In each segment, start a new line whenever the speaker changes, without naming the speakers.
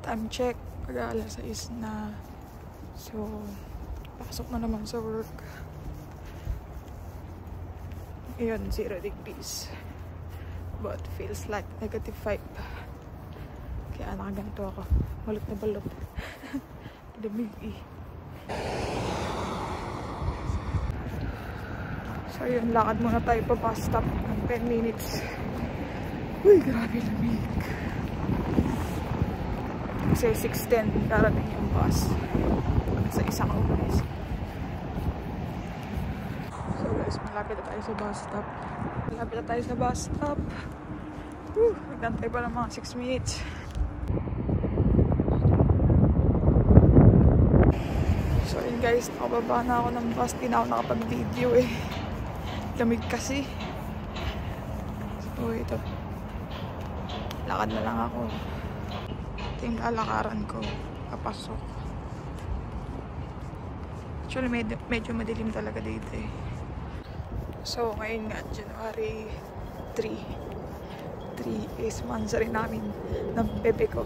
Time check, pag-aalas 6 na. So, pasok na naman sa work. Ngayon, 0 degrees. But feels like -5. Kaya nakaganto ako. Balot na balot. Lamig eh. So yun, lakad muna tayo pa bus stop ng 10 minutes. Uy, grabe lamig. Kasi 6:10 darating yung bus. Sa isang oras. So guys, malapit na tayo sa bus stop. Malapit na tayo sa bus stop. Nagdantay pa ng mga 6 minutes. So yun guys, nakababa na ako ng bus. Di na ako nakapag-video eh. Lamig kasi. So ito. Lakad na lang ako. Ito yung lalakaran ko. Papasok. Actually, medyo madilim talaga dito eh. So, ngayon nga, January 3 is mansari namin ng bebe ko.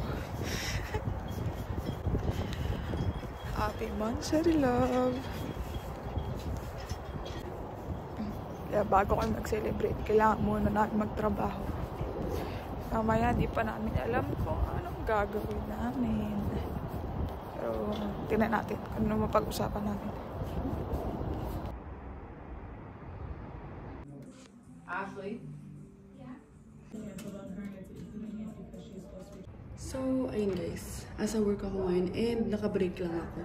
Happy mansari, love! Kaya bago kami mag-celebrate, kailangan muna namin magtrabaho. Mamaya, di pa namin alam kung anong gagawin namin. Pero, tingnan natin kung ano mapag-usapan namin.
Ashley? So, ayun guys. Asa work ako ngayon and naka-break lang ako.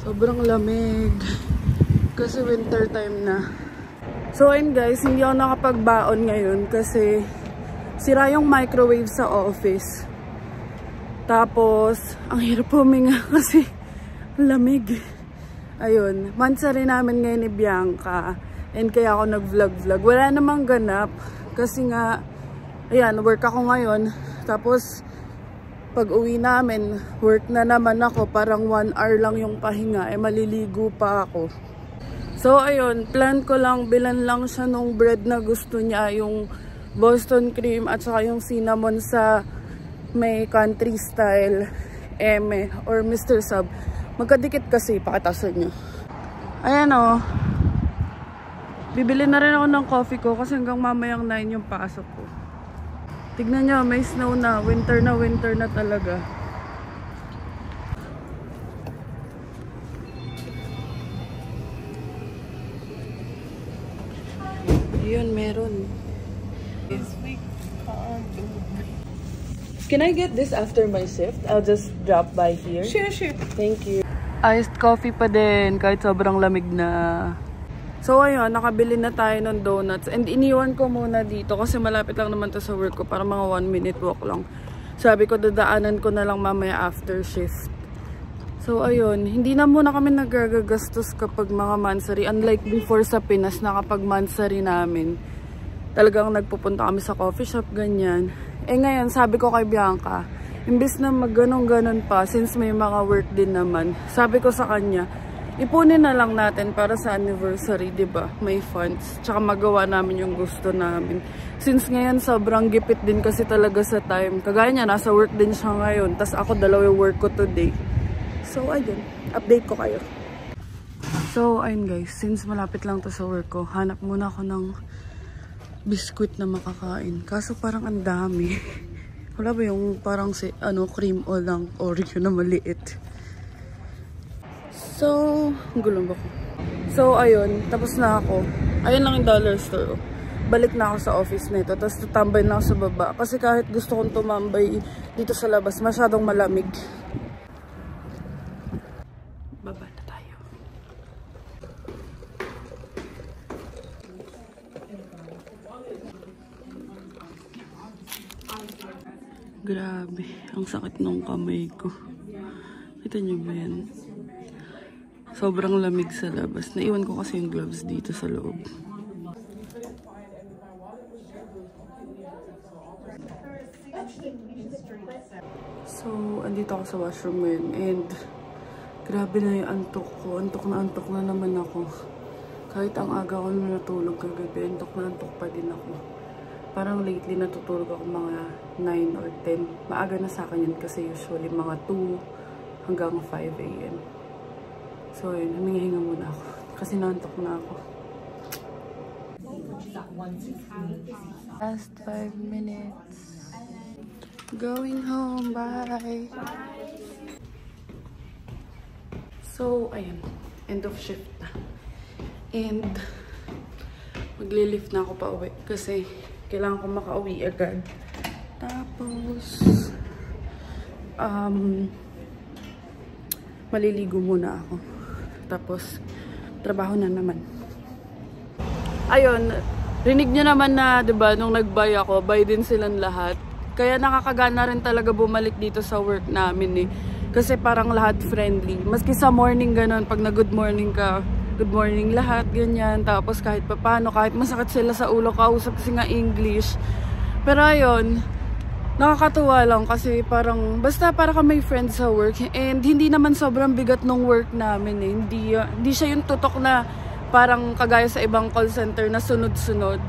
Sobrang lamig. Kasi winter time na. So, ayun guys. Hindi ako nakapagbaon ngayon kasi sira yung microwave sa office. Tapos, ang hirap huminga kasi lamig. Ayun. Mansari namin ngayon ni Bianca. And kaya ako nag-vlog-vlog. Wala namang ganap. Kasi nga, ayan, work ako ngayon. Tapos, pag uwi namin, work na naman ako. Parang 1 hour lang yung pahinga. Maliligo pa ako. So, ayun. Plan ko lang, bilan lang siya nung bread na gusto niya. Yung Boston cream at saka yung cinnamon sa may country style Eme or Mr. Sub. Magkadikit kasi, pakitasan nyo. Ayan o. Bibili na rin ako ng coffee ko kasi hanggang mamayang 9 yung pasok ko. Tignan nyo, may snow na. Winter na talaga. Yun, meron. This week, can I get this after my shift? I'll just drop by here.
Sure.
Thank you. Iced coffee pa din kahit sobrang lamig na. So ayun, nakabili na tayo ng donuts. And iniwan ko muna dito kasi malapit lang naman to sa work ko. Para mga 1-minute walk lang. Sabi ko, dadaanan ko na lang mamaya after shift. So ayun, hindi na muna kami nagagastos kapag mga mansari. Unlike before sa Pinas na kapag mansari namin, talagang nagpupunta kami sa coffee shop, ganyan. Eh ngayon, sabi ko kay Bianca, imbis na mag-ganon-ganon pa, since may mga work din naman, sabi ko sa kanya, ipunin na lang natin para sa anniversary, diba? May funds. Tsaka magawa namin yung gusto namin. Since ngayon, sobrang gipit din kasi talaga sa time. Kagaya niya, nasa work din siya ngayon. Tas ako, dalawa work ko today. So, ayun. Update ko kayo. So, ayun guys. Since malapit lang to sa work ko, hanap muna ako ng biskuit na makakain. Kaso parang ang dami. Wala ba yung parang cream o lang Oreo na maliit? So, gulong ba ko? So, ayun. Tapos na ako. Ayun lang yung dollar store. Balik na ako sa office nito. Tapos tatambay na ako sa baba. Kasi kahit gusto kong tumambay dito sa labas, masyadong malamig. Baba na tayo. Grabe. Ang sakit ng kamay ko. Kita niyo ba yan? Sobrang lamig sa labas. Naiwan ko kasi yung gloves dito sa loob. So, andito ako sa washroom ngayon. And, grabe na yung antok ko. Antok na naman ako. Kahit ang aga ko na natulog kagabi, antok pa din ako. Parang lately natutulog ako mga 9 or 10. Maaga na sa akin yun kasi usually mga 2 hanggang 5 AM. So yun, huminga-hinga muna ako. Kasi nantok na ako. Last 5 minutes. Going home, bye! So, ayun. End of shift na. And maglilift na ako pa uwi kasi kailangan ko makauwi agad. Tapos maliligo muna ako. Tapos trabaho na naman. Ayun, rinig nyo naman na, 'di ba, nung nag-buy ako, buy din silang lahat. Kaya nakakagana rin talaga bumalik dito sa work namin eh. Kasi parang lahat friendly. Maski sa morning ganun, pag na good morning ka, good morning lahat, ganyan. Tapos kahit papano, kahit masakit sila sa ulo, kausap kasi nga English. Pero ayun, nakakatuwa lang kasi parang, basta para ka may friends sa work. And hindi naman sobrang bigat ng work namin eh. Hindi siya yung tutok na parang kagaya sa ibang call center na sunod-sunod.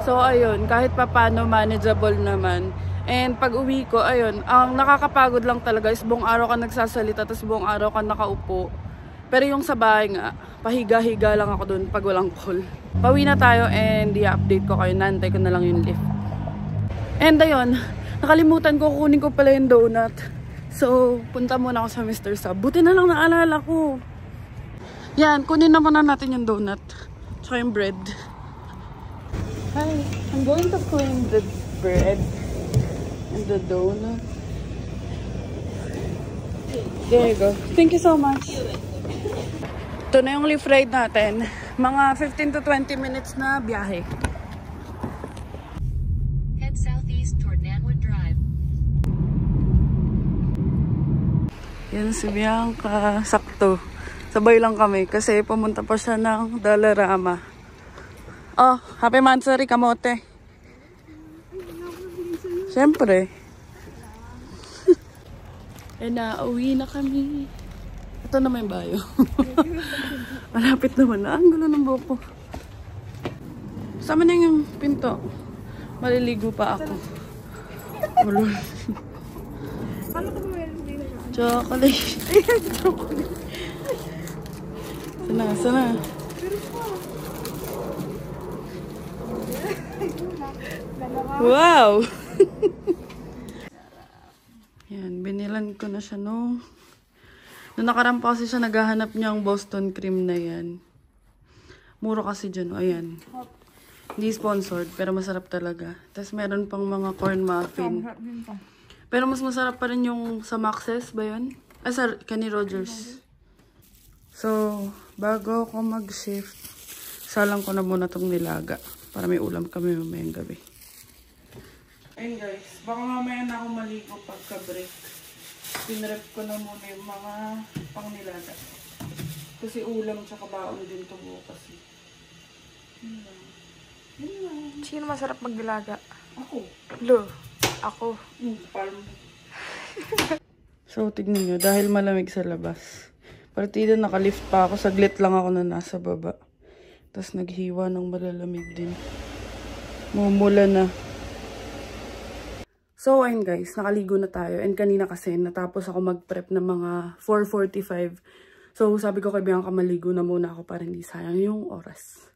So ayun, kahit papano manageable naman. And pag uwi ko, ayun, ang nakakapagod lang talaga is buong araw ka nagsasalita, tapos buong araw ka nakaupo. Pero yung sa bahay nga, pahiga-higa lang ako dun pag walang call. Pauwi na tayo and i-update ko kayo. Nantay ko na lang yung lift. And ayun, nakalimutan ko, kunin ko pala yung donut. So, punta muna ako sa Mr. Sub. Buti na lang naalala ko. Yan, kunin na muna natin yung donut. Tsaka yung bread. Hi, I'm going to clean the bread. And the donut. There you go. Thank you so much. Ito na yung lift ride natin. Mga 15 to 20 minutes na biyahe.
Head southeast toward Nanwood Drive.
Yan si Bianca. Sakto. Sabay lang kami kasi pumunta pa siya ng Dollarama. Oh, happy Mansari, kamote. Siyempre. Eh na, uwi na kami. Ito naman yung bayo. Malapit naman na. Ang gulo ng buhok ko. Sama na yung pinto. Maliligo pa ako. Ulol. Chocolate. Sana, sana. Wow! Yan, binilan ko na siya no. Noong nakaraan pa kasi siya naghahanap niya ang Boston cream na yan. Mura kasi dyan, ayan. Hindi sponsored, pero masarap talaga. Tapos meron pang mga corn muffin. Pero mas masarap pa rin yung sa Max's ba yun? Ah, sa Kenny Rogers. So, bago ako mag-shift, salang ko na muna itong nilaga. Para may ulam kami mamayang gabi. Ayun guys, baka mamaya na ako maligo pagka-break. Pinrep ko na muna yung mga pangnilaga. Kasi ulam tsaka baon din ito bukas. Yun lang.
Sino masarap magdilaga?
Ako.
Lo, ako.
Palm. So, tignan nyo. Dahil malamig sa labas. Partida nakalift pa ako. Saglit lang ako na nasa baba. Tapos naghiwa ng malalamig din. Mumula na. So, ayun guys, nakaligo na tayo. And kanina kasi, natapos ako mag-prep ng mga 4:45. So, sabi ko kay Bianca, maligo na muna ako para hindi sayang yung oras.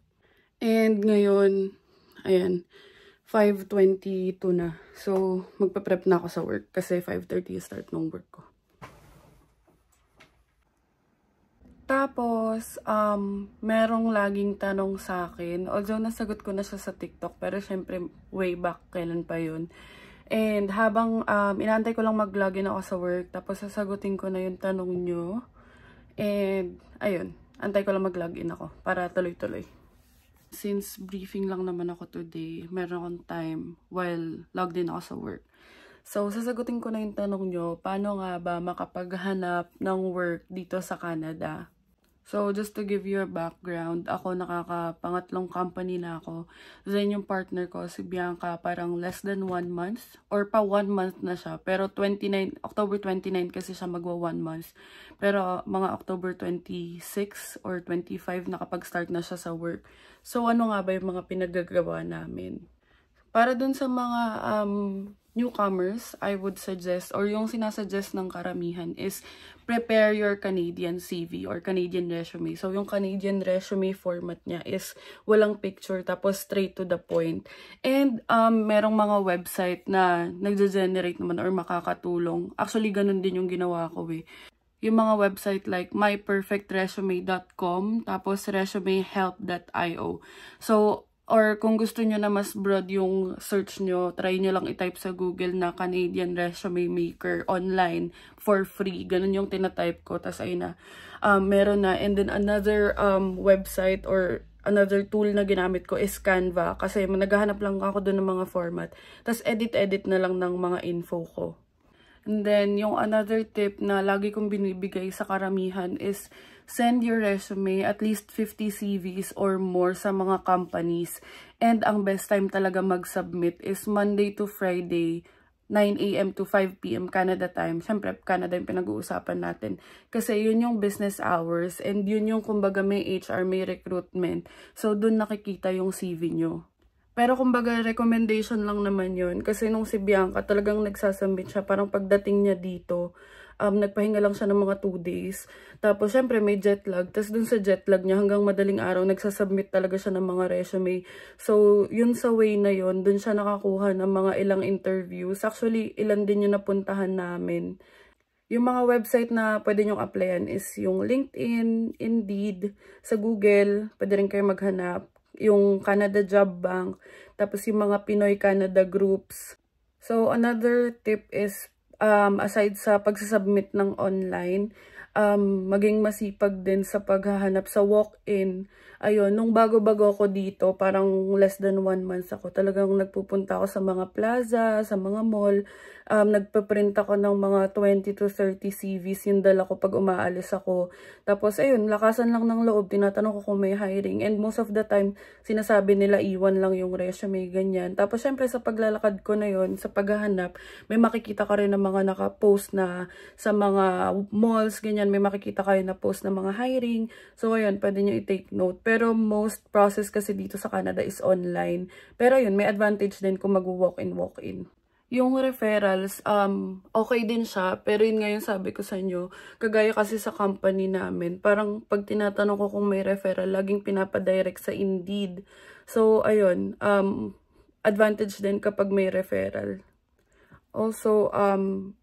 And ngayon, ayan, 5:22 na. So, magpa-prep na ako sa work kasi 5:30 start ng work ko. Tapos, merong laging tanong sa akin. Although, nasagot ko na siya sa TikTok. Pero, syempre, way back, kailan pa yun. And habang inaantay ko lang mag-login ako sa work, tapos sasagutin ko na yung tanong nyo. And ayun, antay ko lang mag-login ako para tuloy-tuloy. Since briefing lang naman ako today, meron akong time while logged in ako sa work. So, sasagutin ko na yung tanong nyo, paano nga ba makapaghanap ng work dito sa Canada? So, just to give you a background, ako nakakapangatlong company na ako. Then yung partner ko, si Bianca, parang less than 1 month. Or pa 1 month na siya. Pero October 29 kasi siya magwa 1 month. Pero mga October 26 or 25 nakapag-start na siya sa work. So, ano nga ba yung mga pinagagawa namin? Para dun sa mga newcomers, I would suggest, or yung sinasuggest ng karamihan is prepare your Canadian CV or Canadian resume. So, yung Canadian resume format niya is walang picture, tapos straight to the point. And merong mga website na nagge-generate naman or makakatulong. Actually, ganun din yung ginawa ko eh. Yung mga website like myperfectresume.com, tapos resumehelp.io. So, or kung gusto nyo na mas broad yung search nyo, try nyo lang i-type sa Google na Canadian Resume Maker online for free. Ganun yung tinatype ko. Tapos ayun na, meron na. And then another website or another tool na ginamit ko is Canva. Kasi naghahanap lang ako doon ng mga format. Tapos edit-edit na lang ng mga info ko. And then, yung another tip na lagi kong binibigay sa karamihan is send your resume at least 50 CVs or more sa mga companies. And ang best time talaga mag-submit is Monday to Friday, 9 AM to 5 PM Canada time. Siyempre, Canada yung pinag-uusapan natin. Kasi yun yung business hours and yun yung kumbaga may HR, may recruitment. So, dun nakikita yung CV nyo. Pero kumbaga, recommendation lang naman yun. Kasi nung si Bianca, talagang nagsasubmit siya. Parang pagdating niya dito, nagpahinga lang siya ng mga 2 days. Tapos, syempre, may jet lag. Tapos, dun sa jet lag niya, hanggang madaling araw, nagsasubmit talaga siya ng mga resume. So, yun sa way na yun, dun siya nakakuha ng mga ilang interviews. Actually, ilan din yung napuntahan namin. Yung mga website na pwede nyong applyan is yung LinkedIn, Indeed, sa Google, pwede rin kayo maghanap. Yung Canada Job Bank, tapos yung mga Pinoy Canada groups. So, another tip is, aside sa pagsasubmit ng online, maging masipag din sa paghahanap sa walk-in. Ayun, nung bago-bago ako dito, parang less than 1 month ako, talagang nagpupunta ako sa mga plaza, sa mga mall, nagpaprint ako ng mga 20 to 30 CVs, yung dala ko pag umaalis ako. Tapos, ayun, lakasan lang ng loob, tinatanong ko kung may hiring. And most of the time, sinasabi nila, iwan lang yung resume, ganyan. Tapos, syempre, sa paglalakad ko na yun, sa paghahanap, may makikita ka rin ng mga nakapost na sa mga malls, ganyan, may makikita kayo na post ng mga hiring. So, ayun, pwede nyo i-take note. Pero, most process kasi dito sa Canada is online. Pero, yun, may advantage din kung mag-walk-in, walk-in. Yung referrals, okay din siya, pero yun nga yung sabi ko sa inyo, kagaya kasi sa company namin, parang pag tinatanong ko kung may referral, laging pinapadirect sa Indeed. So, ayun, advantage din kapag may referral. Also,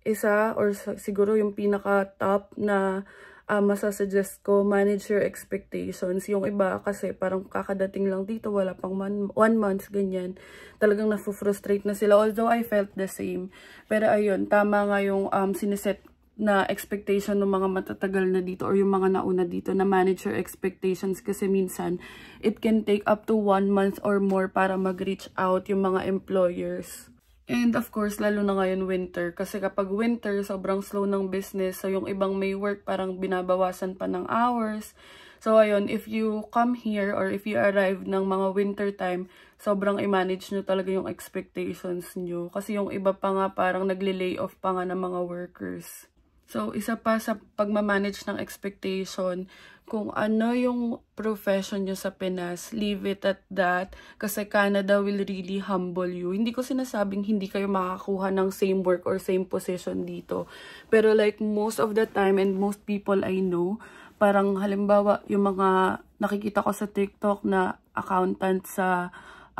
isa or siguro yung pinaka-top na masasuggest ko, manage your expectations. Yung iba kasi parang kakadating lang dito, wala pang 1 month, ganyan. Talagang nafu-frustrate na sila. Although I felt the same. Pero ayun, tama nga yung siniset na expectation ng mga matatagal na dito or yung mga nauna dito na manage your expectations kasi minsan it can take up to 1 month or more para mag-reach out yung mga employers. And of course, lalo na ngayon winter. Kasi kapag winter, sobrang slow ng business. So, yung ibang may work, parang binabawasan pa ng hours. So, ayun, if you come here or if you arrive ng mga winter time, sobrang i-manage nyo talaga yung expectations nyo. Kasi yung iba pa nga, parang nagli-lay off pa nga ng mga workers. So, isa pa sa pagmamanage ng expectation, kung ano yung profession nyo sa Pinas, leave it at that. Kasi Canada will really humble you. Hindi ko sinasabing hindi kayo makakuha ng same work or same position dito. Pero like most of the time and most people I know, parang halimbawa yung mga nakikita ko sa TikTok na accountant sa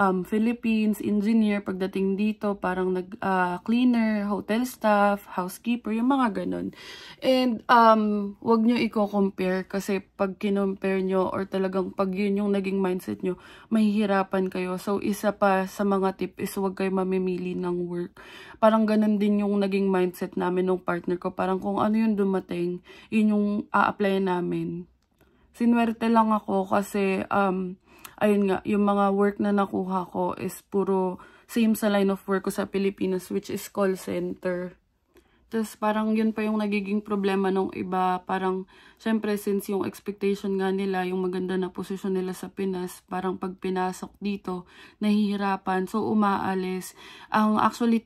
Philippines, engineer, pagdating dito, parang cleaner, hotel staff, housekeeper, yung mga ganun. And, wag nyo i-compare kasi pag kinompare nyo or talagang pag yun yung naging mindset nyo, mahihirapan kayo. So, isa pa sa mga tip is wag kayo mamimili ng work. Parang ganun din yung naging mindset namin ng partner ko. Parang kung ano yung dumating, yun yung a-applyan namin. Sinwerte lang ako kasi, ayun nga, yung mga work na nakuha ko is puro same sa line of work ko sa Pilipinas, which is call center. Tapos parang yun pa yung nagiging problema ng iba. Parang, syempre, since yung expectation nga nila, yung maganda na posisyon nila sa Pinas, parang pag pinasok dito, nahihirapan. So, umaalis. Ang actually,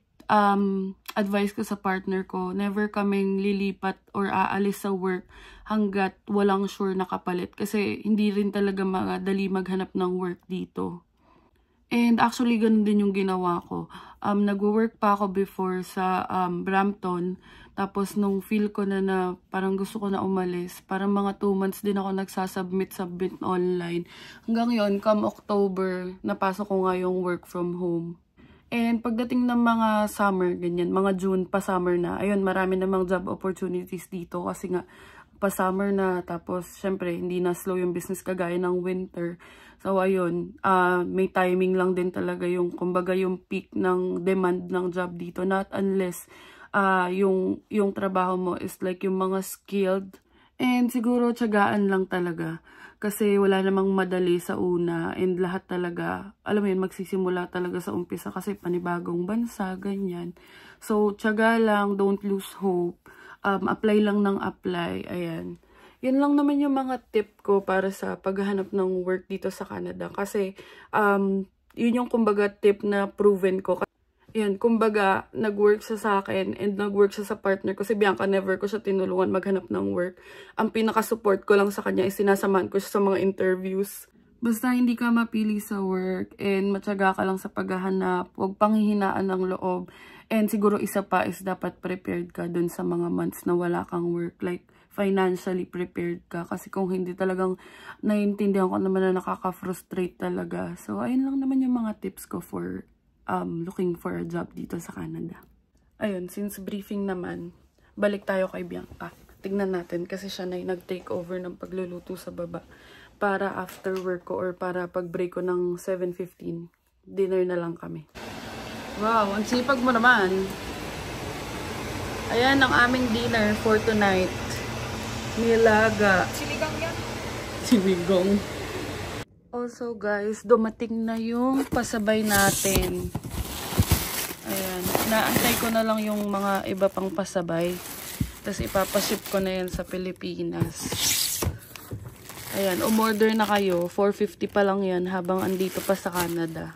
advice ko sa partner ko, never kaming lilipat or aalis sa work hanggat walang sure na kapalit. Kasi hindi rin talaga madali maghanap ng work dito. And actually, ganun din yung ginawa ko. Nag-work pa ako before sa Brampton. Tapos, nung feel ko na parang gusto ko na umalis, parang mga 2 months din ako nagsasubmit online. Hanggang yon come October, napasok ko nga yung work from home. And pagdating ng mga summer, ganyan, mga June pa summer na, ayun, marami namang job opportunities dito kasi nga, pa summer na, tapos syempre hindi na slow yung business kagaya ng winter. So ayun, may timing lang din talaga yung kumbaga yung peak ng demand ng job dito, not unless yung trabaho mo is like yung mga skilled, and siguro tiyagaan lang talaga kasi wala namang madali sa una, and lahat talaga, alam mo yun, magsisimula talaga sa umpisa kasi panibagong bansa, ganyan. So tiyaga lang, don't lose hope. Apply lang ng apply. Ayan. Yun lang naman yung mga tip ko para sa paghahanap ng work dito sa Canada. Kasi, yun yung kumbaga tip na proven ko. Yun, kumbaga, nag-work siya sa akin and nag-work siya sa partner ko. Si Bianca, never ko siya tinulungan maghanap ng work. Ang pinaka-support ko lang sa kanya is sinasamahan ko siya sa mga interviews. Basta hindi ka mapili sa work and matyaga ka lang sa paghahanap. Huwag panghihinaan ng loob. And siguro isa pa is dapat prepared ka dun sa mga months na wala kang work. Like, financially prepared ka. Kasi kung hindi talagang naiintindihan ko naman na nakaka-frustrate talaga. So, ayun lang naman yung mga tips ko for looking for a job dito sa Canada. Ayun, since briefing naman, balik tayo kay Bianca. Tignan natin kasi siya na yung nag-take over ng pagluluto sa baba. Para after work ko or para pag-break ko ng 7:15, dinner na lang kami. Wow, ang sipag mo naman. Ayan ang aming dinner for tonight. Nilaga.
Sinigang yan.
Sinigong. Also guys, dumating na yung pasabay natin. Ayan. Naantay ko na lang yung mga iba pang pasabay. Tapos ipapaship ko na yan sa Pilipinas. Ayan, umorder na kayo. 450 pa lang yan habang andito pa sa Canada.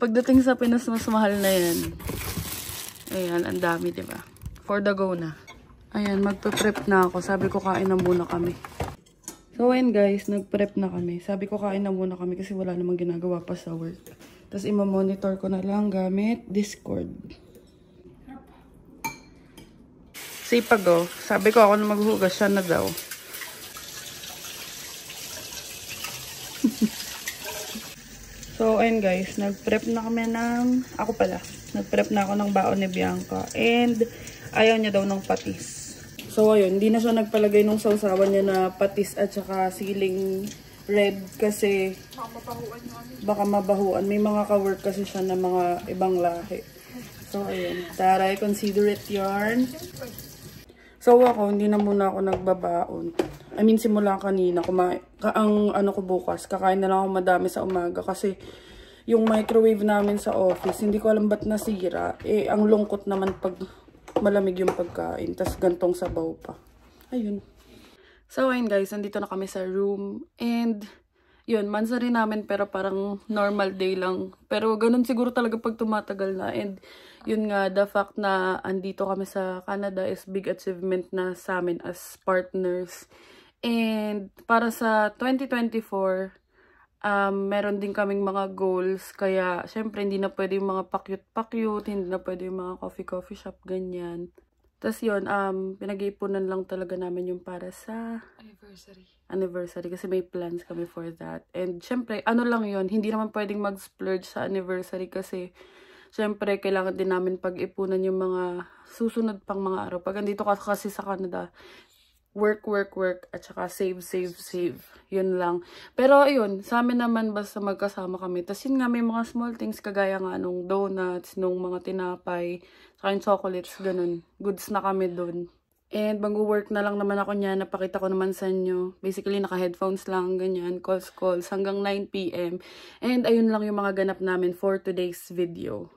Pagdating sa Pinas, mas mahal na yan. Ayan, ang dami, diba? For the go na. Ayan, magpe-prep na ako. Sabi ko, kain na muna kami. So, ayan guys, nag-prep na kami. Sabi ko, kain na muna kami kasi wala namang ginagawa pa sa work. Tapos, ima-monitor ko na lang gamit Discord. Sipag, oh. Sabi ko, ako na maghugas. Siya na daw. So, ayun guys, nag-prep na kami ng, nag-prep na ako ng baon ni Bianca. And, ayaw niya daw ng patis. So, ayun, hindi na siya nagpalagay nung sausawan niya na patis at saka siling red kasi baka mabahuan. May mga ka-work kasi siya na mga ibang lahi. So, ayun, taray, consider it yarn. So, ako, hindi na muna ako nagbabaon. I mean, simula kanina, ang ano ko bukas, kakain na lang ako madami sa umaga kasi yung microwave namin sa office, hindi ko alam ba't nasira. Eh, ang lungkot naman pag malamig yung pagkain, tas gantong sabaw pa. Ayun. So, ayun guys, nandito na kami sa room. And, yun, mansa rin namin pero parang normal day lang. Pero ganun siguro talaga pag tumatagal na. And, yun nga, the fact na andito kami sa Canada is big achievement na sa amin as partners. And para sa 2024, meron din kaming mga goals. Kaya, syempre, hindi na pwede yung mga pakyut-pakyut, hindi na pwede yung mga coffee shop, ganyan. Tapos yun, pinag-iipunan lang talaga namin yung para sa anniversary. Kasi may plans kami for that. And syempre, ano lang yun, hindi naman pwedeng mag-splurge sa anniversary kasi syempre, kailangan din namin pag-ipunan yung mga susunod pang mga araw. Pag andito ka kasi sa Canada, work, at saka save. Yun lang. Pero, ayun, sa amin naman basta magkasama kami. Tapos yun nga, may mga small things kagaya nga nung donuts, nung mga tinapay, saka yung chocolates, ganun. Goods na kami dun. And, mag-work na lang naman ako niya. Napakita ko naman sa inyo. Basically, naka-headphones lang, ganyan. Calls, hanggang 9 PM. And, ayun lang yung mga ganap namin for today's video.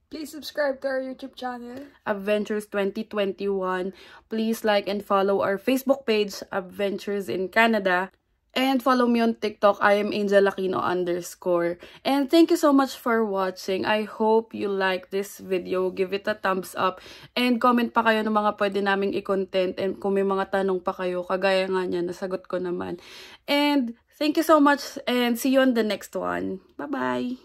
Please subscribe to our YouTube channel,
Adventures 2021. Please like and follow our Facebook page, Adventures in Canada. And follow me on TikTok, I am Angel Aquino _ And thank you so much for watching. I hope you like this video. Give it a thumbs up. And comment pa kayo ng mga pwede naming i-content. And kung may mga tanong pa kayo, kagaya nga niya, nasagot ko naman. And Thank you so much and see you on the next one. Bye-bye!